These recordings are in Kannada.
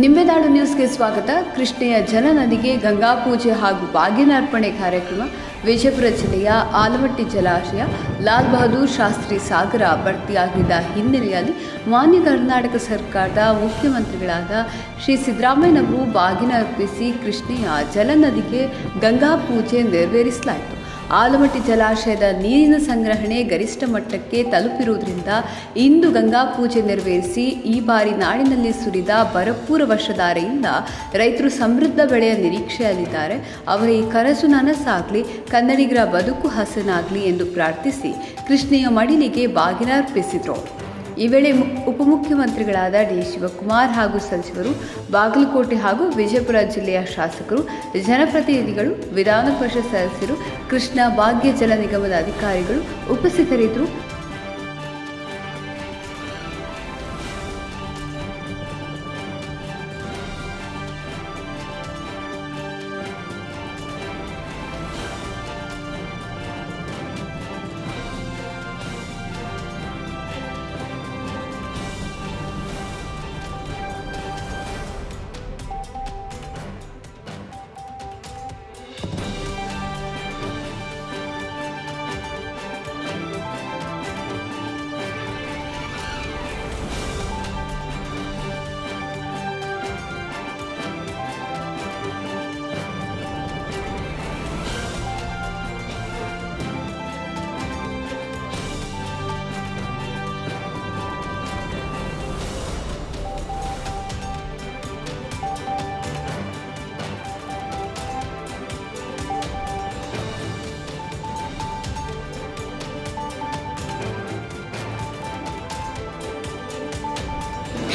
ನಿಂಬೆನಾಡು ನ್ಯೂಸ್ಗೆ ಸ್ವಾಗತ. ಕೃಷ್ಣೆಯ ಜಲನದಿಗೆ ಗಂಗಾ ಪೂಜೆ ಹಾಗೂ ಬಾಗಿನಾರ್ಪಣೆ ಕಾರ್ಯಕ್ರಮ. ವಿಜಯಪುರ ಜಿಲ್ಲೆಯ ಆಲಮಟ್ಟಿ ಜಲಾಶಯ ಲಾಲ್ ಬಹದ್ದೂರ್ ಶಾಸ್ತ್ರಿ ಸಾಗರ ಭರ್ತಿಯಾಗಿದ್ದ ಹಿನ್ನೆಲೆಯಲ್ಲಿ ಮಾನ್ಯ ಕರ್ನಾಟಕ ಸರ್ಕಾರದ ಮುಖ್ಯಮಂತ್ರಿಗಳಾದ ಶ್ರೀ ಸಿದ್ದರಾಮಯ್ಯನವರು ಬಾಗಿನ ಕೃಷ್ಣೆಯ ಜಲನದಿಗೆ ಗಂಗಾ ಪೂಜೆ ನೆರವೇರಿಸಲಾಯಿತು. ಆಲಮಟ್ಟಿ ಜಲಾಶಯದ ನೀರಿನ ಸಂಗ್ರಹಣೆ ಗರಿಷ್ಠ ಮಟ್ಟಕ್ಕೆ ತಲುಪಿರುವುದರಿಂದ ಇಂದು ಗಂಗಾ ಪೂಜೆ ನೆರವೇರಿಸಿ ಈ ಬಾರಿ ನಾಡಿನಲ್ಲಿ ಸುರಿದ ಭರಪೂರ ವರ್ಷಧಾರೆಯಿಂದ ರೈತರು ಸಮೃದ್ಧ ಬೆಳೆಯ ನಿರೀಕ್ಷೆಯಲ್ಲಿದ್ದಾರೆ. ಅವರ ಈ ಕನಸು ನನಸಾಗಲಿ, ಕನ್ನಡಿಗರ ಬದುಕು ಹಸನಾಗಲಿ ಎಂದು ಪ್ರಾರ್ಥಿಸಿ ಕೃಷ್ಣೆಯ ಮಡಿಲಿಗೆ ಬಾಗಿನ ಈ ವೇಳೆ ಉಪಮುಖ್ಯಮಂತ್ರಿಗಳಾದ ಡಿ ಶಿವಕುಮಾರ್ ಹಾಗೂ ಸಚಿವರು, ಬಾಗಲಕೋಟೆ ಹಾಗೂ ವಿಜಯಪುರ ಜಿಲ್ಲೆಯ ಶಾಸಕರು, ಜನಪ್ರತಿನಿಧಿಗಳು, ವಿಧಾನ ಪರಿಷತ್ ಸದಸ್ಯರು, ಕೃಷ್ಣ ಭಾಗ್ಯ ಜಲ ನಿಗಮದ ಅಧಿಕಾರಿಗಳು ಉಪಸ್ಥಿತರಿದ್ದರು.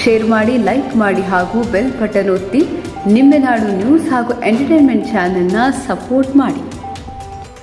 ಶೇರ್ ಮಾಡಿ, ಲೈಕ್ ಮಾಡಿ ಹಾಗೂ ಬೆಲ್ ಬಟನ್ ಒತ್ತಿ. ನಿಂಬೆನಾಡು ನ್ಯೂಸ್ ಹಾಗೂ ಎಂಟರ್ಟೈನ್ಮೆಂಟ್ ಚಾನೆಲ್ನ ಸಪೋರ್ಟ್ ಮಾಡಿ.